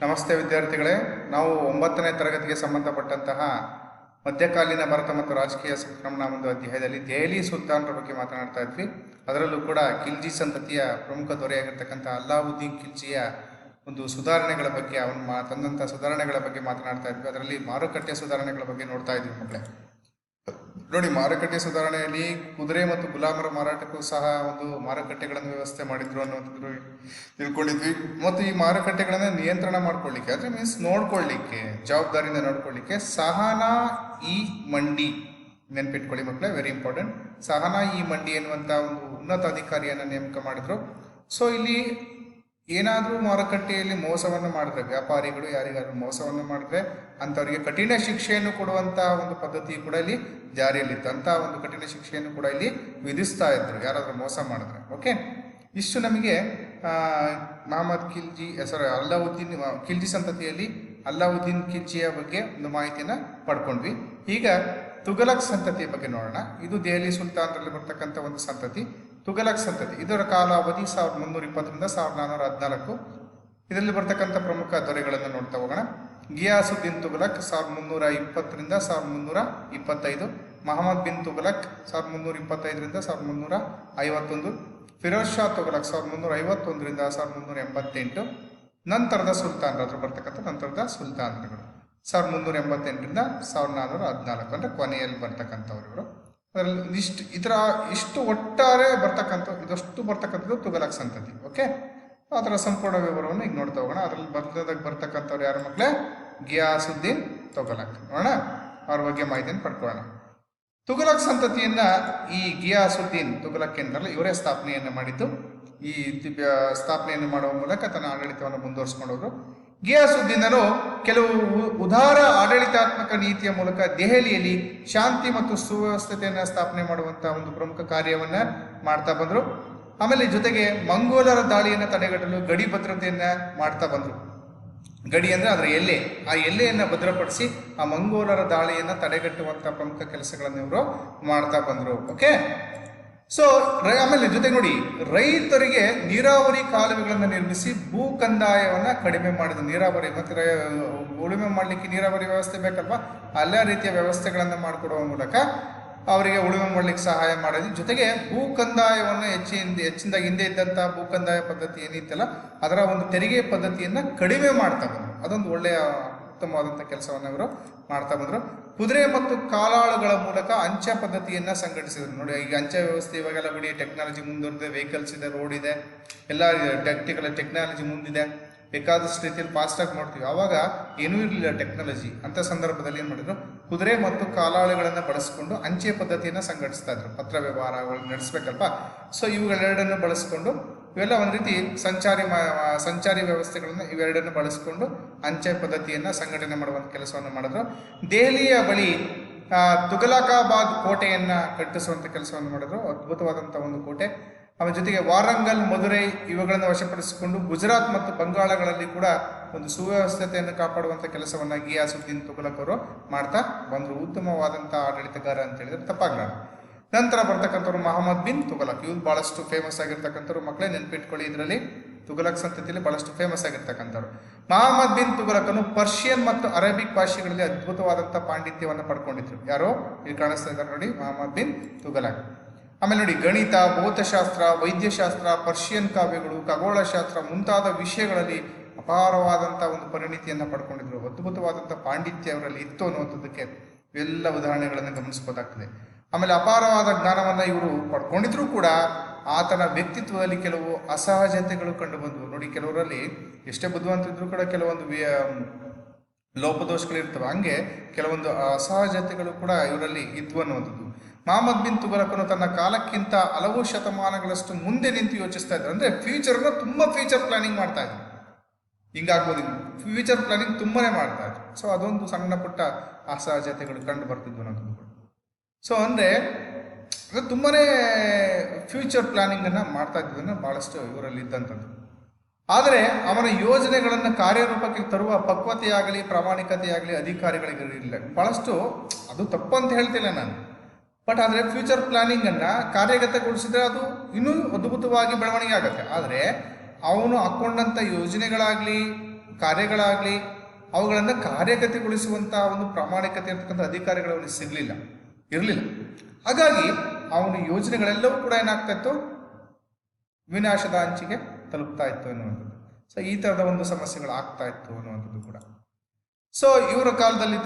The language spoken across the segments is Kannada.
ನಮಸ್ತೆ ವಿದ್ಯಾರ್ಥಿಗಳೇ, ನಾವು 9ನೇ ತರಗತಿಗೆ ಸಂಬಂಧಪಟ್ಟಂತಹ ಮಧ್ಯಕಾಲೀನ ಭಾರತ ಮತ್ತು ರಾಜಕೀಯ ಸಂಕ್ರಮಣ ಒಂದು ಅಧ್ಯಾಯದಲ್ಲಿ ದೆಹಲಿ ಸುಲ್ತಾನರ ಬಗ್ಗೆ ಮಾತನಾಡ್ತಾ ಇದ್ವಿ. ಅದರಲ್ಲೂ ಕೂಡ ಖಿಲ್ಜಿ ಸಂತತಿಯ ಪ್ರಮುಖ ದೊರೆಯಾಗಿರ್ತಕ್ಕಂಥ ಅಲ್ಲಾವುದ್ದೀನ್ ಖಿಲ್ಜಿಯ ಒಂದು ಸುಧಾರಣೆಗಳ ಬಗ್ಗೆ, ಅವನು ತಂದಂಥ ಸುಧಾರಣೆಗಳ ಬಗ್ಗೆ ಮಾತನಾಡ್ತಾ ಇದ್ವಿ. ಅದರಲ್ಲಿ ಮಾರುಕಟ್ಟೆ ಸುಧಾರಣೆಗಳ ಬಗ್ಗೆ ನೋಡ್ತಾ ಇದ್ವಿ ಮಕ್ಕಳೇ. ನೋಡಿ, ಮಾರುಕಟ್ಟೆ ಸುಧಾರಣೆಯಲ್ಲಿ ಕುದುರೆ ಮತ್ತು ಗುಲಾಮರ ಮಾರಾಟಕ್ಕೂ ಸಹ ಒಂದು ಮಾರುಕಟ್ಟೆಗಳನ್ನು ವ್ಯವಸ್ಥೆ ಮಾಡಿದ್ರು ಅನ್ನೋದು ತಿಳ್ಕೊಂಡಿದ್ವಿ. ಮತ್ತು ಈ ಮಾರುಕಟ್ಟೆಗಳನ್ನು ನಿಯಂತ್ರಣ ಮಾಡ್ಕೊಳ್ಳಿಕ್ಕೆ, ಅಂದರೆ ಮೀನ್ಸ್ ನೋಡ್ಕೊಳ್ಳಿಕ್ಕೆ, ಜವಾಬ್ದಾರಿಯಿಂದ ನೋಡ್ಕೊಳ್ಳಿಕ್ಕೆ ಸಹನಾ ಇ ಮಂಡಿ, ನೆನ್ಪಿಟ್ಕೊಳ್ಳಿ ಮಕ್ಕಳೇ, ವೆರಿ ಇಂಪಾರ್ಟೆಂಟ್. ಸಹನಾ ಇ ಮಂಡಿ ಎನ್ನುವಂಥ ಒಂದು ಉನ್ನತ ಅಧಿಕಾರಿಯನ್ನು ನೇಮಕ ಮಾಡಿದ್ರು. ಸೊ ಇಲ್ಲಿ ಏನಾದರೂ ಮಾರುಕಟ್ಟೆಯಲ್ಲಿ ಮೋಸವನ್ನು ಮಾಡಿದ್ರೆ, ವ್ಯಾಪಾರಿಗಳು ಯಾರಿಗಾದ್ರೂ ಮೋಸವನ್ನು ಮಾಡಿದ್ರೆ ಅಂಥವರಿಗೆ ಕಠಿಣ ಶಿಕ್ಷೆಯನ್ನು ಕೊಡುವಂಥ ಒಂದು ಪದ್ಧತಿ ಕೂಡ ಇಲ್ಲಿ ಜಾರಿಯಲ್ಲಿತ್ತು. ಅಂಥ ಒಂದು ಕಠಿಣ ಶಿಕ್ಷೆಯನ್ನು ಕೂಡ ಇಲ್ಲಿ ವಿಧಿಸ್ತಾ ಇದ್ರು ಯಾರಾದರೂ ಮೋಸ ಮಾಡಿದ್ರೆ. ಓಕೆ, ಇಷ್ಟು ನಮಗೆ ಅಲ್ಲಾವುದ್ದೀನ್ ಖಿಲ್ಜಿ ಸಂತತಿಯಲ್ಲಿ ಅಲ್ಲಾವುದ್ದೀನ್ ಖಿಲ್ಜಿಯ ಬಗ್ಗೆ ಒಂದು ಮಾಹಿತಿಯನ್ನು ಪಡ್ಕೊಂಡ್ವಿ. ಈಗ ತುಘಲಕ್ ಸಂತತಿಯ ಬಗ್ಗೆ ನೋಡೋಣ. ಇದು ದೆಹಲಿ ಸುಲ್ತಾನರಲ್ಲಿ ಬರ್ತಕ್ಕಂಥ ಒಂದು ಸಂತತಿ, ತುಘಲಕ್ ಸಂತತಿ. ಇದರ ಕಾಲಾವಧಿ 1320ರಿಂದ 1414. ಇದರಲ್ಲಿ ಬರ್ತಕ್ಕಂಥ ಪ್ರಮುಖ ದೊರೆಗಳನ್ನು ನೋಡ್ತಾ ಹೋಗೋಣ. ಗಿಯಾಸುದ್ದೀನ್ ತುಘಲಕ್ 1320ರಿಂದ 1325, ಮಹಮ್ಮದ್ ಬಿನ್ ತುಘಲಕ್ 1325ರಿಂದ 1351, ಫಿರೋಜ್ ಶಾ ತುಘಲಕ್ 1351ರಿಂದ 1388. ನಂತರದ ಸುಲ್ತಾನರು ಬರ್ತಕ್ಕಂಥ ನಂತರದ ಸುಲ್ತಾನರುಗಳು 1388ರಿಂದ 1414, ಅಂದರೆ ಕೊನೆಯಲ್ಲಿ ಬರ್ತಕ್ಕಂಥವ್ರು ಇವರು. ಅದರಲ್ಲಿ ಇಷ್ಟು ಒಟ್ಟಾರೆ ಇದಷ್ಟು ಬರ್ತಕ್ಕಂಥದ್ದು ತುಘಲಕ್ ಸಂತತಿ. ಓಕೆ, ಅದರ ಸಂಪೂರ್ಣ ವಿವರವನ್ನು ಈಗ ನೋಡ್ತಾ ಹೋಗೋಣ. ಅದರಲ್ಲಿ ಬರ್ತಕ್ಕಂಥವ್ರು ಯಾರು ಮಕ್ಕಳೇ? ಗಿಯಾಸುದ್ದೀನ್ ತುಘಲಕ್. ನೋಡೋಣ, ಅವ್ರ ಬಗ್ಗೆ ಮಾಹಿತಿಯನ್ನು ಪಡ್ಕೊಳ್ಳೋಣ. ತುಘಲಕ್ ಸಂತತಿಯನ್ನ ಈ ಗಿಯಾಸುದ್ದೀನ್ ತುಘಲಕ್ ಏನಾರಲ್ಲ, ಇವರೇ ಸ್ಥಾಪನೆಯನ್ನು ಮಾಡಿದ್ದು. ಈ ಸ್ಥಾಪನೆಯನ್ನು ಮಾಡುವ ಮೂಲಕ ತನ್ನ ಆಡಳಿತವನ್ನು ಮುಂದುವರಿಸಿಕೊಂಡವರು. ಗಿಯಾಸುದ್ದೀನರು ಕೆಲವು ಉದಾರ ಆಡಳಿತಾತ್ಮಕ ನೀತಿಯ ಮೂಲಕ ದೆಹಲಿಯಲ್ಲಿ ಶಾಂತಿ ಮತ್ತು ಸುವ್ಯವಸ್ಥತೆಯನ್ನು ಸ್ಥಾಪನೆ ಮಾಡುವಂತಹ ಒಂದು ಪ್ರಮುಖ ಕಾರ್ಯವನ್ನ ಮಾಡ್ತಾ ಬಂದರು. ಆಮೇಲೆ ಜೊತೆಗೆ ಮಂಗೋಲರ ದಾಳಿಯನ್ನು ತಡೆಗಟ್ಟಲು ಗಡಿ ಭದ್ರತೆಯನ್ನ ಮಾಡ್ತಾ ಬಂದರು. ಗಡಿ ಅಂದ್ರೆ ಅದರ ಎಲ್ಲೆ, ಆ ಎಲ್ಲೆಯನ್ನು ಭದ್ರಪಡಿಸಿ ಆ ಮಂಗೋಲರ ದಾಳಿಯನ್ನು ತಡೆಗಟ್ಟುವಂತಹ ಪ್ರಮುಖ ಕೆಲಸಗಳನ್ನು ಇವರು ಮಾಡ್ತಾ ಬಂದರು. ಓಕೆ, ಸೊ ಆಮೇಲೆ ಜೊತೆಗೆ ನೋಡಿ, ರೈತರಿಗೆ ನೀರಾವರಿ ಕಾಲುವೆಗಳನ್ನು ನಿರ್ಮಿಸಿ ಭೂ ಕಂದಾಯವನ್ನು ಕಡಿಮೆ ಮಾಡಿದ. ನೀರಾವರಿ ಮತ್ತೆ ಉಳುಮೆ ಮಾಡಲಿಕ್ಕೆ ನೀರಾವರಿ ವ್ಯವಸ್ಥೆ ಬೇಕಲ್ವಾ, ಎಲ್ಲ ರೀತಿಯ ವ್ಯವಸ್ಥೆಗಳನ್ನು ಮಾಡಿಕೊಡುವ ಮೂಲಕ ಅವರಿಗೆ ಉಳುಮೆ ಮಾಡಲಿಕ್ಕೆ ಸಹಾಯ ಮಾಡೋದು. ಜೊತೆಗೆ ಭೂ ಕಂದಾಯವನ್ನು ಹೆಚ್ಚಿನದಾಗಿ ಹಿಂದೆ ಇದ್ದಂತಹ ಭೂ ಕಂದಾಯ ಪದ್ಧತಿ ಏನಿತ್ತಲ್ಲ, ಅದರ ಒಂದು ತೆರಿಗೆ ಪದ್ಧತಿಯನ್ನು ಕಡಿಮೆ ಮಾಡ್ತಾ ಬಂದರು. ಅದೊಂದು ಒಳ್ಳೆಯ ಉತ್ತಮವಾದಂಥ ಕೆಲಸವನ್ನು ಅವರು ಮಾಡ್ತಾ ಬಂದರು. ಕುದುರೆ ಮತ್ತು ಕಾಲಾಳುಗಳ ಮೂಲಕ ಅಂಚೆ ಪದ್ಧತಿಯನ್ನು ಸಂಘಟಿಸಿದರು. ನೋಡಿ, ಈಗ ಅಂಚೆ ವ್ಯವಸ್ಥೆ ಇವಾಗೆಲ್ಲ ಬಿಡಿ, ಟೆಕ್ನಾಲಜಿ ಮುಂದುವರೆದಿದೆ, ವೆಹಿಕಲ್ಸ್ ಇದೆ, ರೋಡ್ ಇದೆ, ಎಲ್ಲ ಟೆಕ್ನಾಲಜಿ ಮುಂದಿದೆ, ಬೇಕಾದಷ್ಟು ರೀತಿಯಲ್ಲಿ ಫಾಸ್ಟಾಗಿ ನೋಡ್ತೀವಿ. ಆವಾಗ ಏನೂ ಇರಲಿಲ್ಲ ಟೆಕ್ನಾಲಜಿ. ಅಂಥ ಸಂದರ್ಭದಲ್ಲಿ ಏನು ಮಾಡಿದ್ರು, ಕುದುರೆ ಮತ್ತು ಕಾಲಾಳುಗಳನ್ನು ಬಳಸಿಕೊಂಡು ಅಂಚೆ ಪದ್ಧತಿಯನ್ನು ಸಂಘಟಿಸ್ತಾ ಇದ್ರು. ಪತ್ರ ವ್ಯವಹಾರಗಳನ್ನು ನಡೆಸಬೇಕಲ್ವ. ಸೊ ಇವುಗಳೆರಡನ್ನು ಬಳಸಿಕೊಂಡು, ಇವೆಲ್ಲ ಒಂದು ರೀತಿ ಸಂಚಾರಿ ವ್ಯವಸ್ಥೆಗಳನ್ನು ಇವೆರಡನ್ನು ಬಳಸಿಕೊಂಡು ಅಂಚೆ ಪದ್ಧತಿಯನ್ನು ಸಂಘಟನೆ ಮಾಡುವಂಥ ಕೆಲಸವನ್ನು ಮಾಡಿದ್ರು. ದೆಹಲಿಯ ಬಳಿ ತುಘಲಕಾಬಾದ್ ಕೋಟೆಯನ್ನು ಕಟ್ಟಿಸುವಂಥ ಕೆಲಸವನ್ನು ಮಾಡಿದ್ರು. ಅದ್ಭುತವಾದಂಥ ಒಂದು ಕೋಟೆ. ಅವರ ಜೊತೆಗೆ ವಾರಂಗಲ್, ಮಧುರೈ ಇವುಗಳನ್ನು ವಶಪಡಿಸಿಕೊಂಡು ಗುಜರಾತ್ ಮತ್ತು ಬಂಗಾಳಗಳಲ್ಲಿ ಕೂಡ ಒಂದು ಸುವ್ಯವಸ್ಥತೆಯನ್ನು ಕಾಪಾಡುವಂಥ ಕೆಲಸವನ್ನು ಗಿಯಾಸುದ್ದೀನ್ ತುಘಲಕ್ ಅವರು ಮಾಡ್ತಾ ಬಂದರು. ಉತ್ತಮವಾದಂಥ ಆಡಳಿತಗಾರ ಅಂತ ಹೇಳಿದ್ರೆ ತಪ್ಪಾಗಲಾರ. ನಂತರ ಬರ್ತಕ್ಕಂಥವ್ರು ಮಹಮ್ಮದ್ ಬಿನ್ ತುಘಲಕ್. ಇವ್ರು ಬಹಳಷ್ಟು ಫೇಮಸ್ ಆಗಿರ್ತಕ್ಕಂಥವ್ರು ಮಕ್ಕಳೇ, ನೆನ್ಪಿಟ್ಕೊಳ್ಳಿ. ಇದರಲ್ಲಿ ತುಘಲಕ್ ಸಂತತಿಯಲ್ಲಿ ಬಹಳಷ್ಟು ಫೇಮಸ್ ಆಗಿರ್ತಕ್ಕಂಥವ್ರು. ಮಹಮ್ಮದ್ ಬಿನ್ ತುಘಲಕನು ಪರ್ಷಿಯನ್ ಮತ್ತು ಅರೇಬಿಕ್ ಭಾಷೆಗಳಲ್ಲಿ ಅದ್ಭುತವಾದಂಥ ಪಾಂಡಿತ್ಯವನ್ನು ಪಡ್ಕೊಂಡಿದ್ರು. ಯಾರೋ ಇಲ್ಲಿ ಕಾಣಿಸ್ತಾ ಇದ್ದಾರೆ ನೋಡಿ, ಮಹಮ್ಮದ್ ಬಿನ್ ತುಘಲಕ್. ಆಮೇಲೆ ನೋಡಿ, ಗಣಿತ, ಭೌತಶಾಸ್ತ್ರ, ವೈದ್ಯಶಾಸ್ತ್ರ, ಪರ್ಷಿಯನ್ ಕಾವ್ಯಗಳು, ಖಗೋಳಶಾಸ್ತ್ರ ಮುಂತಾದ ವಿಷಯಗಳಲ್ಲಿ ಅಪಾರವಾದಂಥ ಒಂದು ಪರಿಣಿತಿಯನ್ನು ಪಡ್ಕೊಂಡಿದ್ರು. ಅದ್ಭುತವಾದಂಥ ಪಾಂಡಿತ್ಯ ಅವರಲ್ಲಿ ಇತ್ತು ಅನ್ನುವಂಥದ್ದಕ್ಕೆ ಇವೆಲ್ಲ ಉದಾಹರಣೆಗಳನ್ನು ಗಮನಿಸಬಹುದಾಗ್ತದೆ. ಆಮೇಲೆ ಅಪಾರವಾದ ಜ್ಞಾನವನ್ನು ಇವರು ಪಡ್ಕೊಂಡಿದ್ರು ಕೂಡ ಆತನ ವ್ಯಕ್ತಿತ್ವದಲ್ಲಿ ಕೆಲವು ಅಸಹಜತೆಗಳು ಕಂಡು ಬಂದವು. ನೋಡಿ, ಕೆಲವರಲ್ಲಿ ಎಷ್ಟೇ ಬುದ್ಧಿವಂತಿದ್ರು ಕೂಡ ಕೆಲವೊಂದು ಲೋಪದೋಷಗಳಿರ್ತವೆ. ಹಂಗೆ ಕೆಲವೊಂದು ಅಸಹಜತೆಗಳು ಕೂಡ ಇವರಲ್ಲಿ ಇದ್ವು ಅನ್ನುವಂಥದ್ದು. ಮಹಮ್ಮದ್ ಬಿನ್ ತುಘಲಕನು ತನ್ನ ಕಾಲಕ್ಕಿಂತ ಹಲವು ಶತಮಾನಗಳಷ್ಟು ಮುಂದೆ ನಿಂತು ಯೋಚಿಸ್ತಾ ಇದ್ರು. ಅಂದರೆ ಫ್ಯೂಚರ್ನ ತುಂಬ ಫ್ಯೂಚರ್ ಪ್ಲಾನಿಂಗ್ ಮಾಡ್ತಾ ಇದ್ರು. ಹಿಂಗಾಗ್ಬೋದು, ಫ್ಯೂಚರ್ ಪ್ಲಾನಿಂಗ್ ತುಂಬಾನೇ ಮಾಡ್ತಾ ಇದ್ರು. ಸೊ ಅದೊಂದು ಸಣ್ಣ ಪುಟ್ಟ ಅಸಹಜತೆಗಳು ಕಂಡು ಬರ್ತಿದ್ವು ಅನ್ನೋದು. ಸೊ ಅಂದರೆ ಅದು ತುಂಬಾ ಫ್ಯೂಚರ್ ಪ್ಲಾನಿಂಗನ್ನು ಮಾಡ್ತಾ ಇದ್ದದನ್ನು ಭಾಳಷ್ಟು ಇವರಲ್ಲಿ ಇದ್ದಂಥದ್ದು. ಆದರೆ ಅವನ ಯೋಜನೆಗಳನ್ನು ಕಾರ್ಯರೂಪಕ್ಕೆ ತರುವ ಪಕ್ವತೆಯಾಗಲಿ ಪ್ರಾಮಾಣಿಕತೆಯಾಗಲಿ ಅಧಿಕಾರಿಗಳಿಗಿರಲಿಲ್ಲ. ಭಾಳಷ್ಟು ಅದು ತಪ್ಪು ಅಂತ ಹೇಳ್ತಿಲ್ಲ ನಾನು, ಬಟ್ ಆದರೆ ಫ್ಯೂಚರ್ ಪ್ಲಾನಿಂಗನ್ನು ಕಾರ್ಯಗತಗೊಳಿಸಿದ್ರೆ ಅದು ಇನ್ನೂ ಅದ್ಭುತವಾಗಿ ಬೆಳವಣಿಗೆ ಆಗುತ್ತೆ. ಆದರೆ ಅವನು ಹಾಕ್ಕೊಂಡಂಥ ಯೋಜನೆಗಳಾಗಲಿ ಕಾರ್ಯಗಳಾಗಲಿ ಅವುಗಳನ್ನು ಕಾರ್ಯಗತಿಗೊಳಿಸುವಂಥ ಒಂದು ಪ್ರಾಮಾಣಿಕತೆ ಇರ್ತಕ್ಕಂಥ ಅಧಿಕಾರಿಗಳು ಅವನಿಗೆ ಇರಲಿಲ್ಲ. ಹಾಗಾಗಿ ಅವನ ಯೋಜನೆಗಳೆಲ್ಲವೂ ಕೂಡ ಏನಾಗ್ತಾ ಇತ್ತು, ವಿನಾಶದ ಅಂಚಿಗೆ ತಲುಪ್ತಾ ಇತ್ತು ಅನ್ನುವಂಥದ್ದು. ಸೊ ಈ ಥರದ ಒಂದು ಸಮಸ್ಯೆಗಳು ಆಗ್ತಾ ಇತ್ತು ಅನ್ನುವಂಥದ್ದು ಕೂಡ. ಸೊ ಇವರ ಕಾಲದಲ್ಲಿ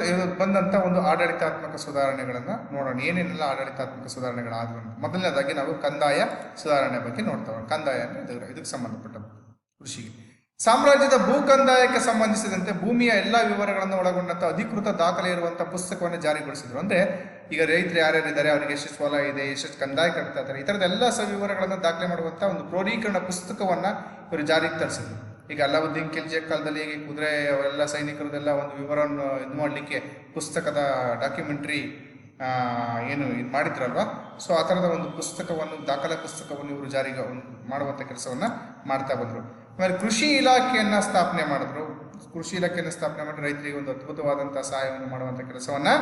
ಬಂದಂಥ ಒಂದು ಆಡಳಿತಾತ್ಮಕ ಸುಧಾರಣೆಗಳನ್ನು ನೋಡೋಣ. ಏನೇನೆಲ್ಲ ಆಡಳಿತಾತ್ಮಕ ಸುಧಾರಣೆಗಳಾದವು ಅಂತ. ಮೊದಲನೇದಾಗಿ ನಾವು ಕಂದಾಯ ಸುಧಾರಣೆ ಬಗ್ಗೆ ನೋಡ್ತೇವೆ. ಕಂದಾಯ ಅಂದರೆ ಇದಕ್ಕೆ ಸಂಬಂಧಪಟ್ಟ ಕೃಷಿಗೆ. ಸಾಮ್ರಾಜ್ಯದ ಭೂ ಕಂದಾಯಕ್ಕೆ ಸಂಬಂಧಿಸಿದಂತೆ ಭೂಮಿಯ ಎಲ್ಲ ವಿವರಗಳನ್ನು ಒಳಗೊಂಡಂಥ ಅಧಿಕೃತ ದಾಖಲೆ ಇರುವಂಥ ಪುಸ್ತಕವನ್ನು ಜಾರಿಗೊಳಿಸಿದ್ರು. ಅಂದರೆ ಈಗ ರೈತರು ಯಾರ್ಯಾರಿದ್ದಾರೆ, ಅವರಿಗೆ ಎಷ್ಟೆಷ್ಟು ಹೊಲ ಇದೆ, ಎಷ್ಟೆಷ್ಟು ಕಂದಾಯ ಕಟ್ತಾ ಇದ್ದಾರೆ, ಈ ಥರದ ಎಲ್ಲ ಸವಿವರಗಳನ್ನು ದಾಖಲೆ ಮಾಡುವಂಥ ಒಂದು ಕ್ರೋಢೀಕರಣ ಪುಸ್ತಕವನ್ನು ಇವರು ಜಾರಿಗೆ ತರಿಸಿದ್ರು. ಈಗ ಅಲಾವುದ್ದೀನ್ ಖಿಲ್ಜಿಯ ಕಾಲದಲ್ಲಿ ಹೇಗೆ ಕುದುರೆ ಅವರೆಲ್ಲ ಸೈನಿಕರದೆಲ್ಲ ಒಂದು ವಿವರವನ್ನು ಇದು ಮಾಡಲಿಕ್ಕೆ ಪುಸ್ತಕದ ಡಾಕ್ಯುಮೆಂಟ್ರಿ ಏನು ಇದು ಮಾಡಿದ್ರಲ್ವ, ಸೊ ಆ ಥರದ ಒಂದು ಪುಸ್ತಕವನ್ನು, ದಾಖಲೆ ಪುಸ್ತಕವನ್ನು ಇವರು ಜಾರಿಗೆ ಮಾಡುವಂಥ ಕೆಲಸವನ್ನು ಮಾಡ್ತಾ ಬಂದರು. ಆಮೇಲೆ ಕೃಷಿ ಇಲಾಖೆಯನ್ನು ಸ್ಥಾಪನೆ ಮಾಡಿದ್ರು. ಕೃಷಿ ಇಲಾಖೆಯನ್ನು ಸ್ಥಾಪನೆ ಮಾಡಿ ರೈತರಿಗೆ ಒಂದು ಅದ್ಭುತವಾದಂಥ ಸಹಾಯವನ್ನು ಮಾಡುವಂಥ ಕೆಲಸವನ್ನು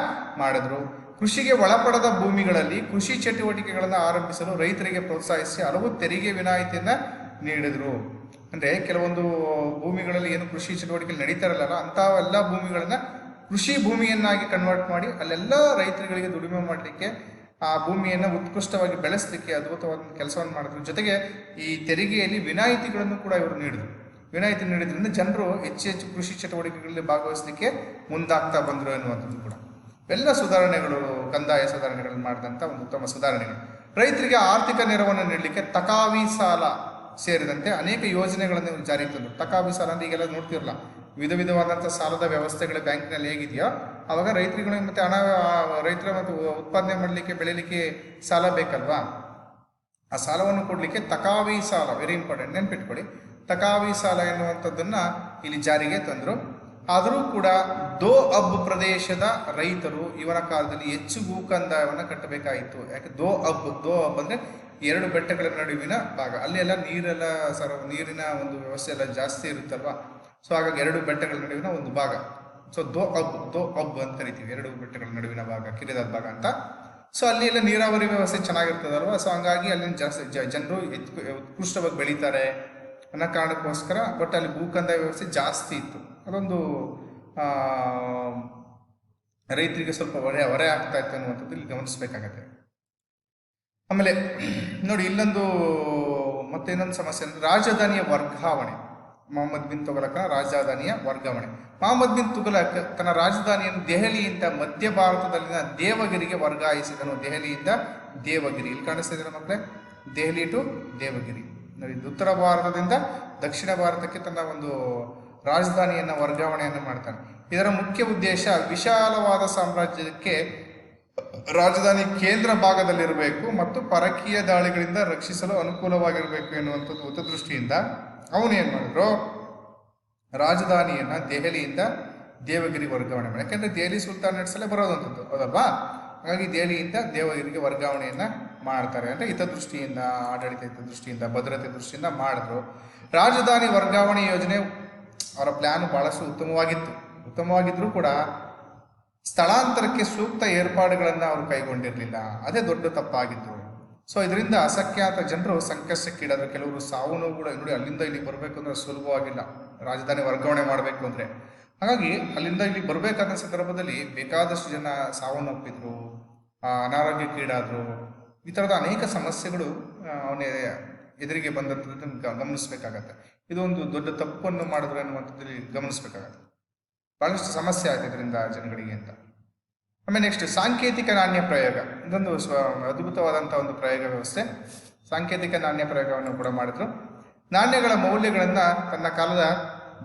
ಮಾಡಿದ್ರು. ಕೃಷಿಗೆ ಒಳಪಡದ ಭೂಮಿಗಳಲ್ಲಿ ಕೃಷಿ ಚಟುವಟಿಕೆಗಳನ್ನು ಆರಂಭಿಸಲು ರೈತರಿಗೆ ಪ್ರೋತ್ಸಾಹಿಸಿ ಹಲವು ತೆರಿಗೆ ವಿನಾಯಿತಿಯನ್ನು ನೀಡಿದರು. ಅಂದರೆ ಕೆಲವೊಂದು ಭೂಮಿಗಳಲ್ಲಿ ಏನು ಕೃಷಿ ಚಟುವಟಿಕೆ ನಡೀತಾರಲ್ಲ, ಅಂಥವೆಲ್ಲ ಭೂಮಿಗಳನ್ನು ಕೃಷಿ ಭೂಮಿಯನ್ನಾಗಿ ಕನ್ವರ್ಟ್ ಮಾಡಿ ಅಲ್ಲೆಲ್ಲ ರೈತರುಗಳಿಗೆ ದುಡಿಮೆ ಮಾಡಲಿಕ್ಕೆ, ಆ ಭೂಮಿಯನ್ನು ಉತ್ಕೃಷ್ಟವಾಗಿ ಬೆಳೆಸಲಿಕ್ಕೆ ಅದ್ಭುತವಾದ ಕೆಲಸವನ್ನು ಮಾಡಿದ್ರು. ಜೊತೆಗೆ ಈ ತೆರಿಗೆಯಲ್ಲಿ ವಿನಾಯಿತಿಗಳನ್ನು ಕೂಡ ಇವರು ನೀಡಿದರು. ವಿನಾಯಿತಿ ನೀಡಿದ್ರಿಂದ ಜನರು ಹೆಚ್ಚು ಕೃಷಿ ಚಟುವಟಿಕೆಗಳಲ್ಲಿ ಭಾಗವಹಿಸಲಿಕ್ಕೆ ಮುಂದಾಗ್ತಾ ಬಂದರು ಎನ್ನುವಂಥದ್ದು ಕೂಡ. ಎಲ್ಲ ಸುಧಾರಣೆಗಳು, ಕಂದಾಯ ಸುಧಾರಣೆಗಳನ್ನು ಮಾಡಿದಂಥ ಒಂದು ಉತ್ತಮ ಸುಧಾರಣೆಗಳು. ರೈತರಿಗೆ ಆರ್ಥಿಕ ನೆರವನ್ನು ನೀಡಲಿಕ್ಕೆ ತಕಾವಿ ಸಾಲ ಸೇರಿದಂತೆ ಅನೇಕ ಯೋಜನೆಗಳನ್ನು ಜಾರಿಗೆ ತಂದರು. ತಕಾವಿ ಸಾಲ ಅಂದರೆ ಈಗೆಲ್ಲ ನೋಡ್ತಿರಲ್ಲ, ವಿಧವಾದಂಥ ಸಾಲದ ವ್ಯವಸ್ಥೆಗಳು ಬ್ಯಾಂಕಿನಲ್ಲಿ ಹೇಗಿದೆಯೋ ಆವಾಗ ರೈತರಿಗೆ ಮತ್ತು ರೈತರ ಮತ್ತು ಉತ್ಪಾದನೆ ಮಾಡಲಿಕ್ಕೆ, ಬೆಳೀಲಿಕ್ಕೆ ಸಾಲ ಬೇಕಲ್ವಾ, ಆ ಸಾಲವನ್ನು ಕೊಡಲಿಕ್ಕೆ ತಕಾವಿ ಸಾಲ, ವೆರಿ ಇಂಪಾರ್ಟೆಂಟ್, ನೆನ್ಪಿಟ್ಕೊಳ್ಳಿ. ತಕಾವಿ ಸಾಲ ಎನ್ನುವಂಥದ್ದನ್ನು ಇಲ್ಲಿ ಜಾರಿಗೆ ತಂದರು. ಆದರೂ ಕೂಡ ದೋ ಅಬ್ ಪ್ರದೇಶದ ರೈತರು ಇವನ ಕಾಲದಲ್ಲಿ ಹೆಚ್ಚು ಭೂ ಕಂದಾಯವನ್ನು ಕಟ್ಟಬೇಕಾಯಿತು. ಯಾಕೆ ದೋ ಅಬ್ ಅಂದರೆ 2 ಬೆಟ್ಟಗಳ ನಡುವಿನ ಭಾಗ, ಅಲ್ಲಿ ಎಲ್ಲ ನೀರಿನ ಒಂದು ವ್ಯವಸ್ಥೆ ಎಲ್ಲ ಜಾಸ್ತಿ ಇರುತ್ತಲ್ವ, ಸೊ ಹಾಗಾಗಿ 2 ಬೆಟ್ಟಗಳ ನಡುವಿನ ಒಂದು ಭಾಗ, ಸೊ ದೋ ಅಬ್ ಅಂತ ಕರಿತೀವಿ, 2 ಬೆಟ್ಟಗಳ ನಡುವಿನ ಭಾಗ, ಕಿರಿದಾದ ಭಾಗ ಅಂತ. ಸೊ ಅಲ್ಲಿ ಎಲ್ಲ ನೀರಾವರಿ ವ್ಯವಸ್ಥೆ ಚೆನ್ನಾಗಿರ್ತದಲ್ವ, ಸೊ ಹಂಗಾಗಿ ಅಲ್ಲಿನ ಜಾಸ್ತಿ ಜನರು ಉತ್ಕೃಷ್ಟವಾಗಿ ಬೆಳೀತಾರೆ ಅನ್ನೋ ಕಾರಣಕ್ಕೋಸ್ಕರ. ಬಟ್ ಅಲ್ಲಿ ಭೂಕಂದಾಯ ವ್ಯವಸ್ಥೆ ಜಾಸ್ತಿ ಇತ್ತು, ಅದೊಂದು ರೈತರಿಗೆ ಸ್ವಲ್ಪ ಹೊರೆ ಆಗ್ತಾ ಇತ್ತು ಅನ್ನುವಂಥದ್ದು ಇಲ್ಲಿ ಗಮನಿಸಬೇಕಾಗತ್ತೆ. ಆಮೇಲೆ ನೋಡಿ, ಇಲ್ಲೊಂದು ಮತ್ತೇನೊಂದು ಸಮಸ್ಯೆ ಅಂದರೆ ರಾಜಧಾನಿಯ ವರ್ಗಾವಣೆ. ಮೊಹಮ್ಮದ್ ಬಿನ್ ತುಘಲಕನ ರಾಜಧಾನಿಯ ವರ್ಗಾವಣೆ. ಮೊಹಮ್ಮದ್ ಬಿನ್ ತುಘಲಕ್ ತನ್ನ ರಾಜಧಾನಿಯನ್ನು ದೆಹಲಿಯಿಂದ ಮಧ್ಯ ಭಾರತದಲ್ಲಿನ ದೇವಗಿರಿಗೆ ವರ್ಗಾಯಿಸಿದನು. ದೆಹಲಿಯಿಂದ ದೇವಗಿರಿ, ಇಲ್ಲಿ ಕಾಣಿಸ್ತಿದೆ ಮಕ್ಕಳೇ, ದೆಹಲಿ ಟು ದೇವಗಿರಿ. ನೋಡಿ, ಉತ್ತರ ಭಾರತದಿಂದ ದಕ್ಷಿಣ ಭಾರತಕ್ಕೆ ತನ್ನ ಒಂದು ರಾಜಧಾನಿಯನ್ನು ವರ್ಗಾವಣೆಯನ್ನು ಮಾಡ್ತಾನೆ. ಇದರ ಮುಖ್ಯ ಉದ್ದೇಶ ವಿಶಾಲವಾದ ಸಾಮ್ರಾಜ್ಯಕ್ಕೆ ರಾಜಧಾನಿ ಕೇಂದ್ರ ಭಾಗದಲ್ಲಿರಬೇಕು ಮತ್ತು ಪರಕೀಯ ದಾಳಿಗಳಿಂದ ರಕ್ಷಿಸಲು ಅನುಕೂಲವಾಗಿರಬೇಕು ಎನ್ನುವಂಥದ್ದು ಹಿತದೃಷ್ಟಿಯಿಂದ ಅವನು ಏನು ಮಾಡಿದ್ರು, ರಾಜಧಾನಿಯನ್ನು ದೆಹಲಿಯಿಂದ ದೇವಗಿರಿ ವರ್ಗಾವಣೆ ಮಾಡಿ. ಯಾಕೆಂದರೆ ದೆಹಲಿ ಸುಲ್ತಾನ್ ಸಲ ಬರೋದಂಥದ್ದು ಹೌದಲ್ವಾ, ಹಾಗಾಗಿ ದೆಹಲಿಯಿಂದ ದೇವಗಿರಿಗೆ ವರ್ಗಾವಣೆಯನ್ನು ಮಾಡ್ತಾರೆ. ಅಂದರೆ ಹಿತದೃಷ್ಟಿಯಿಂದ, ಆಡಳಿತ ಹಿತದೃಷ್ಟಿಯಿಂದ, ಭದ್ರತೆ ದೃಷ್ಟಿಯಿಂದ ಮಾಡಿದ್ರು. ರಾಜಧಾನಿ ವರ್ಗಾವಣೆ ಯೋಜನೆ ಅವರ ಪ್ಲ್ಯಾನ್ ಭಾಳಷ್ಟು ಉತ್ತಮವಾಗಿದ್ದರೂ ಕೂಡ ಸ್ಥಳಾಂತರಕ್ಕೆ ಸೂಕ್ತ ಏರ್ಪಾಡುಗಳನ್ನು ಅವರು ಕೈಗೊಂಡಿರಲಿಲ್ಲ. ಅದೇ ದೊಡ್ಡ ತಪ್ಪಾಗಿತ್ತು. ಸೊ ಇದರಿಂದ ಅಸಂಖ್ಯಾತ ಜನರು ಸಂಕಷ್ಟಕ್ಕೀಡಾದರು. ಕೆಲವರು ಸಾವು ನೋವುಗಳು, ನೋಡಿ ಅಲ್ಲಿಂದ ಇಲ್ಲಿಗೆ ಬರಬೇಕು ಅಂದರೆ ಸುಲಭವಾಗಿಲ್ಲ, ರಾಜಧಾನಿ ವರ್ಗಾವಣೆ ಮಾಡಬೇಕು ಅಂದರೆ. ಹಾಗಾಗಿ ಅಲ್ಲಿಂದ ಇಲ್ಲಿ ಬರಬೇಕಾದ ಸಂದರ್ಭದಲ್ಲಿ ಬೇಕಾದಷ್ಟು ಜನ ಸಾವನ್ನಪ್ಪಿದ್ರು, ಅನಾರೋಗ್ಯಕ್ಕೀಡಾದರು. ಈ ಥರದ ಅನೇಕ ಸಮಸ್ಯೆಗಳು ಅವನ ಎದುರಿಗೆ ಬಂದಂಥದ್ದನ್ನು ಗಮನಿಸಬೇಕಾಗತ್ತೆ. ಇದೊಂದು ದೊಡ್ಡ ತಪ್ಪನ್ನು ಮಾಡಿದ್ರು ಅನ್ನುವಂಥದ್ದಲ್ಲಿ ಗಮನಿಸಬೇಕಾಗತ್ತೆ. ಭಾಳಷ್ಟು ಸಮಸ್ಯೆ ಆಯ್ತು ಇದರಿಂದ ಜನಗಳಿಗೆ ಅಂತ. ಆಮೇಲೆ ನೆಕ್ಸ್ಟ್ ಸಾಂಕೇತಿಕ ನಾಣ್ಯ ಪ್ರಯೋಗ. ಇದೊಂದು ಅದ್ಭುತವಾದಂಥ ಒಂದು ಪ್ರಯೋಗ ವ್ಯವಸ್ಥೆ. ಸಾಂಕೇತಿಕ ನಾಣ್ಯ ಪ್ರಯೋಗವನ್ನು ಕೂಡ ಮಾಡಿದ್ರು. ನಾಣ್ಯಗಳ ಮೌಲ್ಯಗಳನ್ನು ತನ್ನ ಕಾಲದ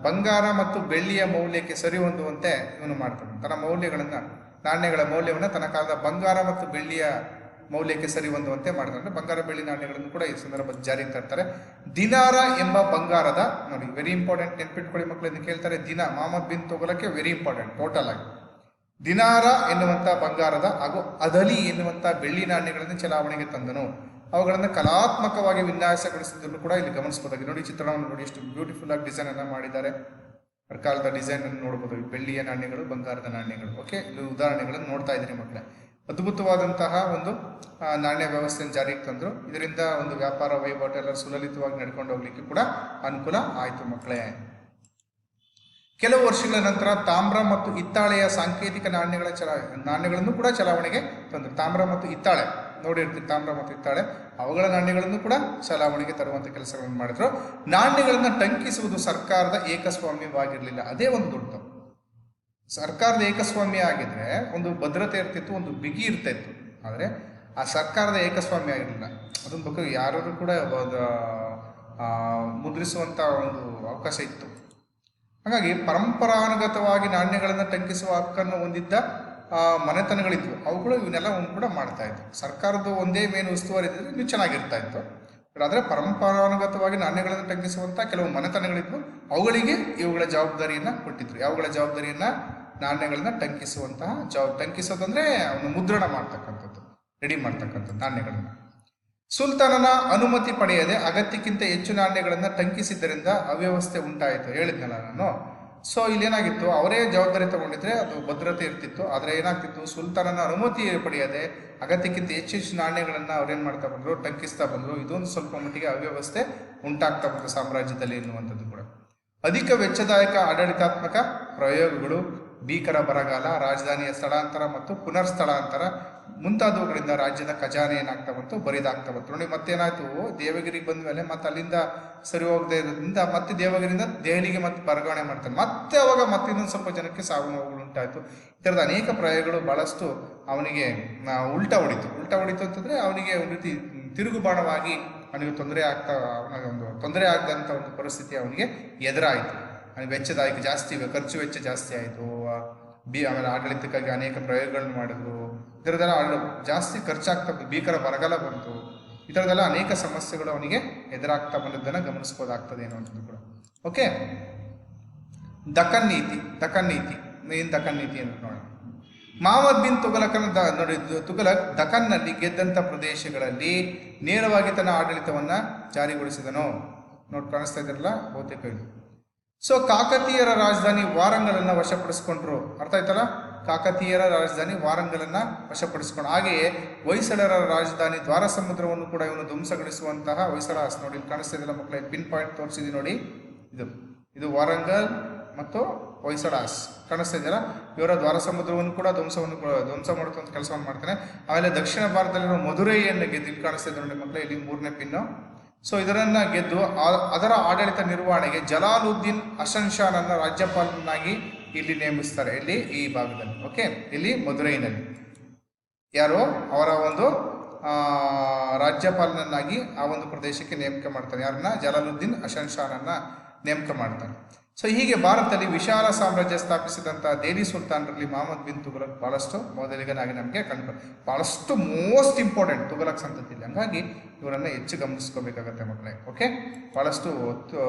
ಬಂಗಾರ ಮತ್ತು ಬೆಳ್ಳಿಯ ಮೌಲ್ಯಕ್ಕೆ ಸರಿ ಹೊಂದುವಂತೆ ಇವನು ಮಾಡ್ತಾನೆ. ತನ್ನ ಮೌಲ್ಯಗಳನ್ನು, ನಾಣ್ಯಗಳ ಮೌಲ್ಯವನ್ನು ತನ್ನ ಕಾಲದ ಬಂಗಾರ ಮತ್ತು ಬೆಳ್ಳಿಯ ಮೌಲ್ಯಕ್ಕೆ ಸರಿ ಹೊಂದುವಂತೆ ಮಾಡ್ತಾರೆ. ಬಂಗಾರ ಬೆಳ್ಳಿ ನಾಣ್ಯಗಳನ್ನು ಕೂಡ ಈ ಸಂದರ್ಭದಲ್ಲಿ ಜಾರಿಗೆ ತರ್ತಾರೆ. ದಿನಾರ ಎಂಬ ಬಂಗಾರದ, ನೋಡಿ ವೆರಿ ಇಂಪಾರ್ಟೆಂಟ್, ನೆನ್ಪಿಟ್ಕೊಳ್ಳಿ ಮಕ್ಕಳಿಂದ ಕೇಳ್ತಾರೆ. ಮೊಹಮ್ಮದ್ ಬಿನ್ ತುಘಲಕ್ಗೆ ವೆರಿ ಇಂಪಾರ್ಟೆಂಟ್ ಟೋಟಲ್ ಆಗಿ. ದಿನಾರ ಎನ್ನುವಂಥ ಬಂಗಾರದ ಹಾಗೂ ಅದಲಿ ಎನ್ನುವಂಥ ಬೆಳ್ಳಿ ನಾಣ್ಯಗಳನ್ನು ಚಲಾವಣೆಗೆ ತಂದನು. ಅವುಗಳನ್ನು ಕಲಾತ್ಮಕವಾಗಿ ವಿನ್ಯಾಸಗೊಳಿಸಿದ್ದನ್ನು ಕೂಡ ಇಲ್ಲಿ ಗಮನಿಸಬಹುದಾಗಿ. ನೋಡಿ ಚಿತ್ರಣವನ್ನು ನೋಡಿ, ಎಷ್ಟು ಬ್ಯೂಟಿಫುಲ್ ಆಗಿ ಡಿಸೈನ್ ಅನ್ನು ಮಾಡಿದ್ದಾರೆ. ಕಾಲದ ಡಿಸೈನ್ ಅನ್ನು ನೋಡ್ಬೋದು. ಬೆಳ್ಳಿಯ ನಾಣ್ಯಗಳು, ಬಂಗಾರದ ನಾಣ್ಯಗಳು. ಓಕೆ, ಇಲ್ಲಿ ಉದಾಹರಣೆಗಳನ್ನು ನೋಡ್ತಾ ಇದ್ದೀನಿ ಮಕ್ಕಳೇ. ಅದ್ಭುತವಾದಂತಹ ಒಂದು ನಾಣ್ಯ ವ್ಯವಸ್ಥೆಯನ್ನು ಜಾರಿಗೆ ತಂದರು. ಇದರಿಂದ ಒಂದು ವ್ಯಾಪಾರ ವಹಿವಾಟು ಎಲ್ಲ ಸುಲಲಿತವಾಗಿ ನಡ್ಕೊಂಡು ಹೋಗ್ಲಿಕ್ಕೆ ಕೂಡ ಅನುಕೂಲ ಆಯಿತು ಮಕ್ಕಳೇ. ಕೆಲವು ವರ್ಷಗಳ ನಂತರ ತಾಮ್ರ ಮತ್ತು ಹಿತ್ತಾಳೆಯ ಸಾಂಕೇತಿಕ ನಾಣ್ಯಗಳನ್ನು ಕೂಡ ಚಲಾವಣೆಗೆ ತಂದರು. ತಾಮ್ರ ಮತ್ತು ಹಿತ್ತಾಳೆ ನೋಡಿರ್ತೀವಿ, ತಾಮ್ರ ಮತ್ತು ಹಿತ್ತಾಳೆ ಅವುಗಳ ನಾಣ್ಯಗಳನ್ನು ಕೂಡ ಚಲಾವಣೆಗೆ ತರುವಂಥ ಕೆಲಸಗಳನ್ನು ಮಾಡಿದ್ರು. ನಾಣ್ಯಗಳನ್ನು ಟಂಕಿಸುವುದು ಸರ್ಕಾರದ ಏಕಸ್ವಾಮ್ಯವಾಗಿರಲಿಲ್ಲ. ಅದೇ ಒಂದು ದೊಡ್ಡ ಸರ್ಕಾರದ ಏಕಸ್ವಾಮ್ಯ ಆಗಿದ್ರೆ ಒಂದು ಭದ್ರತೆ ಇರ್ತಿತ್ತು, ಒಂದು ಬಿಗಿ ಇರ್ತಾಯಿತ್ತು. ಆದರೆ ಆ ಸರ್ಕಾರದ ಏಕಸ್ವಾಮ್ಯ ಆಗಿರಲಿಲ್ಲ. ಅದೊಂದು ಬಗ್ಗೆ ಯಾರು ಕೂಡ ಮುದ್ರಿಸುವಂಥ ಒಂದು ಅವಕಾಶ ಇತ್ತು. ಹಾಗಾಗಿ ಪರಂಪರಾನುಗತವಾಗಿ ನಾಣ್ಯಗಳನ್ನು ಟಂಕಿಸುವ ಹಕ್ಕನ್ನು ಹೊಂದಿದ್ದ ಮನೆತನಗಳಿದ್ವು. ಅವುಗಳು ಇವನ್ನೆಲ್ಲ ಕೂಡ ಮಾಡ್ತಾ ಇತ್ತು. ಸರ್ಕಾರದ ಒಂದೇ ಮೇನ್ ಉಸ್ತುವಾರಿ ಇದ್ದರೆ ಇನ್ನೂ ಚೆನ್ನಾಗಿರ್ತಾ ಇತ್ತು. ಆದರೆ ಪರಂಪರಾನುಗತವಾಗಿ ನಾಣ್ಯಗಳನ್ನು ಟಂಕಿಸುವಂಥ ಕೆಲವು ಮನೆತನಗಳಿದ್ವು. ಅವುಗಳಿಗೆ ಇವುಗಳ ಜವಾಬ್ದಾರಿಯನ್ನು ಕೊಟ್ಟಿದ್ರು. ಯಾವುಗಳ ಜವಾಬ್ದಾರಿಯನ್ನು? ನಾಣ್ಯಗಳನ್ನ ಟಂಕಿಸುವಂತಹ ಟಂಕಿಸೋದಂದ್ರೆ ಅವನು ಮುದ್ರಣ ಮಾಡ್ತಕ್ಕಂಥದ್ದು, ರೆಡಿ ಮಾಡ್ತಕ್ಕಂಥದ್ದು ನಾಣ್ಯಗಳನ್ನು. ಸುಲ್ತಾನನ ಅನುಮತಿ ಪಡೆಯದೆ ಅಗತ್ಯಕ್ಕಿಂತ ಹೆಚ್ಚು ನಾಣ್ಯಗಳನ್ನು ಟಂಕಿಸಿದ್ದರಿಂದ ಅವ್ಯವಸ್ಥೆ ಉಂಟಾಯಿತು, ಹೇಳಿದ್ನಲ್ಲ ನಾನು. ಸೊ ಇಲ್ಲೇನಾಗಿತ್ತು, ಅವರೇ ಜವಾಬ್ದಾರಿ ತಗೊಂಡಿದ್ರೆ ಅದು ಭದ್ರತೆ ಇರ್ತಿತ್ತು. ಆದರೆ ಏನಾಗ್ತಿತ್ತು, ಸುಲ್ತಾನನ ಅನುಮತಿ ಪಡೆಯದೆ ಅಗತ್ಯಕ್ಕಿಂತ ಹೆಚ್ಚು ನಾಣ್ಯಗಳನ್ನು ಅವ್ರೇನು ಮಾಡ್ತಾ ಬಂದರು, ಟಂಕಿಸ್ತಾ ಬಂದರು. ಇದೊಂದು ಸ್ವಲ್ಪ ಮಟ್ಟಿಗೆ ಅವ್ಯವಸ್ಥೆ ಉಂಟಾಗ್ತಾ ಬಂತು ಸಾಮ್ರಾಜ್ಯದಲ್ಲಿ ಎನ್ನುವಂಥದ್ದು ಕೂಡ. ಅಧಿಕ ವೆಚ್ಚದಾಯಕ ಆಡಳಿತಾತ್ಮಕ ಪ್ರಯೋಗಗಳು, ಭೀಕರ ಬರಗಾಲ, ರಾಜಧಾನಿಯ ಸ್ಥಳಾಂತರ ಮತ್ತು ಪುನರ್ ಸ್ಥಳಾಂತರ ಮುಂತಾದವುಗಳಿಂದ ರಾಜ್ಯದ ಖಜಾನೆ ಏನಾಗ್ತಾ ಬಂತು, ಬರಿದಾಗ್ತಾ ಬಂತು. ನೋಡಿ ಮತ್ತೇನಾಯ್ತು, ದೇವಗಿರಿಗೆ ಬಂದ ಮೇಲೆ ಮತ್ತೆ ಅಲ್ಲಿಂದ ಸರಿ ಹೋಗದೆ ಇರೋದ್ರಿಂದ ಮತ್ತೆ ದೇವಗಿರಿಯಿಂದ ದೆಹಲಿಗೆ ಮತ್ತೆ ವರ್ಗಾವಣೆ ಮಾಡ್ತಾರೆ. ಮತ್ತೆ ಅವಾಗ ಮತ್ತೆ ಇನ್ನೊಂದು ಸ್ವಲ್ಪ ಜನಕ್ಕೆ ಸಾವು ನೋವುಗಳು ಉಂಟಾಯಿತು. ಈ ಥರದ ಅನೇಕ ಪ್ರಯೋಗಗಳು ಬಹಳಷ್ಟು ಅವನಿಗೆ ಉಲ್ಟಾ ಹೊಡಿತು ಅಂತಂದರೆ ಅವನಿಗೆ ಒಂದು ರೀತಿ ತಿರುಗುಬಾಣವಾಗಿ ಅವನಿಗೆ ತೊಂದರೆ ಆಗದಂಥ ಒಂದು ಪರಿಸ್ಥಿತಿ ಅವನಿಗೆ ಎದುರಾಯಿತು. ವೆಚ್ಚದಾಯಕ ಜಾಸ್ತಿ, ಖರ್ಚು ವೆಚ್ಚ ಜಾಸ್ತಿ ಆಯಿತು. ಆಮೇಲೆ ಆಡಳಿತಕ್ಕಾಗಿ ಅನೇಕ ಪ್ರಯೋಗಗಳನ್ನು ಮಾಡಿದ್ರು. ಈ ಥರದ್ದೆಲ್ಲ ಜಾಸ್ತಿ ಖರ್ಚಾಗ್ತಾ ಬಂತು. ಭೀಕರ ಬರಗಾಲ ಬಂತು. ಈ ಥರದ್ದೆಲ್ಲ ಅನೇಕ ಸಮಸ್ಯೆಗಳು ಅವನಿಗೆ ಎದುರಾಗ್ತಾ ಬಂದದ್ದನ್ನು ಗಮನಿಸ್ಬೋದಾಗ್ತದೆ ಅನ್ನುವಂಥದ್ದು ಕೂಡ. ಓಕೆ, ದಖನ್ ನೀತಿ ಏನು ದಖನ್ ನೀತಿ ಅಂತ ನೋಡೋಣ. ಮಹಮ್ಮದ್ ಬಿನ್ ತುಘಲಕ್ ದಖನ್ನಲ್ಲಿ ಗೆದ್ದಂಥ ಪ್ರದೇಶಗಳಲ್ಲಿ ನೇರವಾಗಿ ತನ್ನ ಆಡಳಿತವನ್ನು ಜಾರಿಗೊಳಿಸಿದನು. ಕಾಣಿಸ್ತಾ ಇದ್ದಾರಲ್ಲ ಬಹುತೇಕ ಇದು. ಸೊ ಕಾಕತೀಯರ ರಾಜಧಾನಿ ವಾರಂಗಲನ್ನು ವಶಪಡಿಸ್ಕೊಂಡ್ರು. ಅರ್ಥ ಆಯ್ತಲ್ಲ, ಕಾಕತೀಯರ ರಾಜಧಾನಿ ವಾರಂಗಲನ್ನು ವಶಪಡಿಸ್ಕೊಂಡು, ಹಾಗೆಯೇ ಹೊಯ್ಸಳರ ರಾಜಧಾನಿ ದ್ವಾರ ಸಮುದ್ರವನ್ನು ಕೂಡ ಇವನು ಧ್ವಂಸಗೊಳಿಸುವಂತಹ ಹೊಯ್ಸಳಾಸ್. ನೋಡಿ ಕಾಣಿಸ್ತಾ ಇದೆಯಲ್ಲ ಮಕ್ಕಳೇ, ಪಿನ್ ಪಾಯಿಂಟ್ ತೋರಿಸಿದ್ವಿ ನೋಡಿ. ಇದು ವಾರಂಗಲ್ ಮತ್ತು ಹೊಯ್ಸಳಾಸ್ ಕಾಣಿಸ್ತಾ ಇದೆಯಲ್ಲ. ಇವರ ದ್ವಾರ ಸಮುದ್ರವನ್ನು ಕೂಡ ಧ್ವಂಸ ಮಾಡುವಂಥ ಕೆಲಸವನ್ನು ಮಾಡ್ತಾನೆ. ಆಮೇಲೆ ದಕ್ಷಿಣ ಭಾರತದಲ್ಲಿರೋ ಮಧುರೈಯನ್ನು ಗೆದ್ದು, ಇಲ್ಲಿ ಕಾಣಿಸ್ತಾ ಇದೆ ನೋಡಿ ಮಕ್ಕಳೇ, ಇಲ್ಲಿ 3ನೇ ಪಿನ್ನು. ಸೊ ಇದರನ್ನ ಗೆದ್ದು ಅದರ ಆಡಳಿತ ನಿರ್ವಹಣೆಗೆ ಜಲಾಲುದ್ದೀನ್ ಅಶನ್ಷಾನನ್ನು ರಾಜ್ಯಪಾಲನಾಗಿ ಇಲ್ಲಿ ನೇಮಿಸ್ತಾರೆ. ಇಲ್ಲಿ ಈ ಭಾಗದಲ್ಲಿ, ಓಕೆ, ಇಲ್ಲಿ ಮಧುರೈನಲ್ಲಿ ಯಾರೋ ಅವರ ಒಂದು ರಾಜ್ಯಪಾಲನನ್ನಾಗಿ ಆ ಒಂದು ಪ್ರದೇಶಕ್ಕೆ ನೇಮಕ ಮಾಡ್ತಾರೆ. ಯಾರನ್ನ? ಜಲಾಲುದ್ದೀನ್ ಅಶನ್ಷಾನನ್ನ ನೇಮಕ ಮಾಡ್ತಾರೆ. ಸೊ ಹೀಗೆ ಭಾರತದಲ್ಲಿ ವಿಶಾಲ ಸಾಮ್ರಾಜ್ಯ ಸ್ಥಾಪಿಸಿದಂಥ ದೆಹಲಿ ಸುಲ್ತಾನರಲ್ಲಿ ಮಹಮ್ಮದ್ ಬಿನ್ ತುಘಲಕ್ ಬಹಳಷ್ಟು ಮೊದಲಿಗನಾಗಿ ನಮಗೆ ಕಂಡು ಬಹಳಷ್ಟು ಮೋಸ್ಟ್ ಇಂಪಾರ್ಟೆಂಟ್ ತುಘಲಕ್ ಸಂತತಿಯಲ್ಲಿ. ಹಂಗಾಗಿ ಇವರನ್ನು ಹೆಚ್ಚು ಗಮನಿಸ್ಕೋಬೇಕಾಗತ್ತೆ ಮಕ್ಕಳೇ. ಓಕೆ, ಬಹಳಷ್ಟು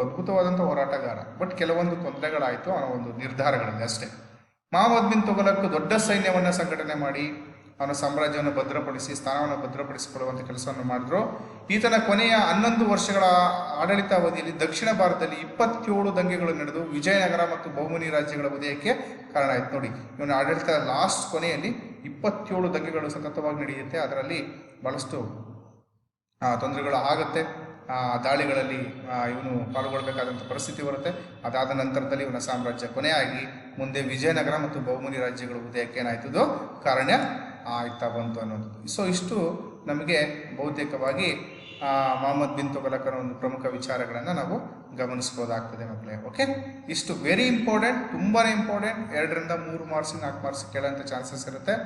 ಅದ್ಭುತವಾದಂಥ ಹೋರಾಟಗಾರ. ಬಟ್ ಕೆಲವೊಂದು ತೊಂದರೆಗಳಾಯಿತು ಅವನ ಒಂದು ನಿರ್ಧಾರಗಳಲ್ಲಿ ಅಷ್ಟೇ. ಮಹಮ್ಮದ್ ಬಿನ್ ತುಘಲಕ್ ದೊಡ್ಡ ಸೈನ್ಯವನ್ನು ಸಂಘಟನೆ ಮಾಡಿ ಅವನ ಸಾಮ್ರಾಜ್ಯವನ್ನು ಭದ್ರಪಡಿಸಿ ಸ್ಥಾನವನ್ನು ಭದ್ರಪಡಿಸಿಕೊಳ್ಳುವಂಥ ಕೆಲಸವನ್ನು ಮಾಡಿದ್ರು. ಈತನ ಕೊನೆಯ 11 ವರ್ಷಗಳ ಆಡಳಿತಾವಧಿಯಲ್ಲಿ ದಕ್ಷಿಣ ಭಾರತದಲ್ಲಿ 27 ದಂಗೆಗಳು ನಡೆದು ವಿಜಯನಗರ ಮತ್ತು ಬಹುಮನಿ ರಾಜ್ಯಗಳ ಉದಯಕ್ಕೆ ಕಾರಣ ಆಯಿತು. ನೋಡಿ, ಇವನ ಆಡಳಿತ ಲಾಸ್ಟ್ ಕೊನೆಯಲ್ಲಿ 27 ದಂಗೆಗಳು ಸತತವಾಗಿ ನಡೆಯುತ್ತೆ. ಅದರಲ್ಲಿ ಬಹಳಷ್ಟು ತೊಂದರೆಗಳು ಆಗುತ್ತೆ. ದಾಳಿಗಳಲ್ಲಿ ಇವನು ಪಾಲ್ಗೊಳ್ಬೇಕಾದಂಥ ಪರಿಸ್ಥಿತಿ ಬರುತ್ತೆ. ಅದಾದ ನಂತರದಲ್ಲಿ ಇವನ ಸಾಮ್ರಾಜ್ಯ ಕೊನೆಯಾಗಿ ಮುಂದೆ ವಿಜಯನಗರ ಮತ್ತು ಬಹುಮನಿ ರಾಜ್ಯಗಳ ಉದಯಕ್ಕೆ ಏನಾಯ್ತದೋ ಕಾರಣ ಆಯ್ತಾ ಬಂತು ಅನ್ನೋದು. ಸೊ ಇಷ್ಟು ನಮಗೆ ಬಹುತೇಕವಾಗಿ ಮಹಮ್ಮದ್ ಬಿನ್ ತುಘಲಕನ ಒಂದು ಪ್ರಮುಖ ವಿಚಾರಗಳನ್ನು ನಾವು ಗಮನಿಸ್ಬೋದಾಗ್ತದೆ ಮಕ್ಕಳೇ. ಓಕೆ, ಇಷ್ಟು ವೆರಿ ಇಂಪಾರ್ಟೆಂಟ್, ತುಂಬಾ ಇಂಪಾರ್ಟೆಂಟ್. 2 ರಿಂದ 3 ಮಾರ್ಕ್ಸ್ 4 ಮಾರ್ಕ್ಸ್ ಕೇಳೋಂಥ ಚಾನ್ಸಸ್ ಇರುತ್ತೆ.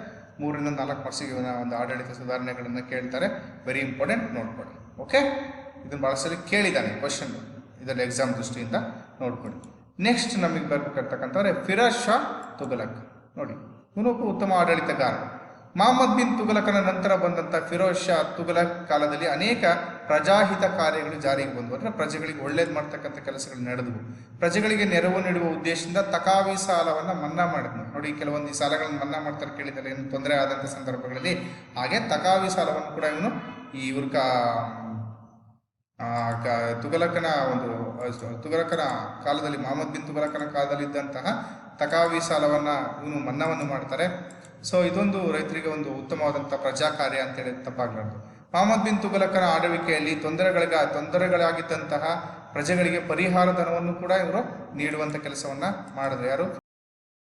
3 ರಿಂದ 4 ಮಾರ್ಕ್ಸಿಗೆ ಇವನ ಒಂದು ಆಡಳಿತ ಸುಧಾರಣೆಗಳನ್ನು ಕೇಳ್ತಾರೆ. ವೆರಿ ಇಂಪಾರ್ಟೆಂಟ್, ನೋಡ್ಕೊಳ್ಳಿ. ಓಕೆ, ಇದನ್ನು ಭಾಳ ಸಲ ಕೇಳಿದ್ದಾನೆ ಕ್ವಶನ್, ಇದರಲ್ಲಿ ಎಕ್ಸಾಮ್ ದೃಷ್ಟಿಯಿಂದ ನೋಡ್ಕೊಳ್ಳಿ. ನೆಕ್ಸ್ಟ್ ನಮಗೆ ಬರ್ಬೇಕಂತಕ್ಕಂಥವ್ರೆ ಫಿರೋಜ್ ಶಾ ತುಘಲಕ್. ನೋಡಿ, ಇವನೊಬ್ಬ ಉತ್ತಮ ಆಡಳಿತಗಾರ. ಮಹಮ್ಮದ್ ಬಿನ್ ತುಘಲಕನ ನಂತರ ಬಂದಂಥ ಫಿರೋಜ್ ಶಾ ತುಘಲಕ್ ಕಾಲದಲ್ಲಿ ಅನೇಕ ಪ್ರಜಾಹಿತ ಕಾರ್ಯಗಳು ಜಾರಿಗೆ ಬಂದವು. ಅಂದರೆ ಪ್ರಜೆಗಳಿಗೆ ಒಳ್ಳೇದು ಮಾಡ್ತಕ್ಕಂಥ ಕೆಲಸಗಳು ನಡೆದವು. ಪ್ರಜೆಗಳಿಗೆ ನೆರವು ನೀಡುವ ಉದ್ದೇಶದಿಂದ ತಕಾವಿ ಸಾಲವನ್ನು ಮನ್ನಾ ಮಾಡಿದ್ನು. ನೋಡಿ, ಕೆಲವೊಂದು ಈ ಸಾಲಗಳನ್ನು ಮನ್ನಾ ಮಾಡ್ತಾರೆ, ಕೇಳಿದರೆ ಏನು ತೊಂದರೆ ಆದಂಥ ಸಂದರ್ಭಗಳಲ್ಲಿ. ಹಾಗೆ ತಕಾವಿ ಸಾಲವನ್ನು ಕೂಡ ಇವನು ತುಘಲಕನ ಕಾಲದಲ್ಲಿ, ಮಹಮ್ಮದ್ ಬಿನ್ ತುಘಲಕನ ಕಾಲದಲ್ಲಿ ಇದ್ದಂತಹ ತಕಾವಿ ಸಾಲವನ್ನು ಇವನು ಮನ್ನಾವನ್ನು ಮಾಡ್ತಾರೆ. ಸೊ ಇದೊಂದು ರೈತರಿಗೆ ಒಂದು ಉತ್ತಮವಾದಂಥ ಪ್ರಜಾ ಕಾರ್ಯ ಅಂತೇಳಿ ತಪ್ಪಾಗಲಾರ್ದು. ಮಹಮ್ಮದ್ ಬಿನ್ ತುಘಲಕನ ಆಳ್ವಿಕೆಯಲ್ಲಿ ತೊಂದರೆಗಳಾಗಿದ್ದಂತಹ ಪ್ರಜೆಗಳಿಗೆ ಪರಿಹಾರ ಧನವನ್ನು ಕೂಡ ಇವರು ನೀಡುವಂಥ ಕೆಲಸವನ್ನ ಮಾಡಿದ್ರು. ಯಾರು?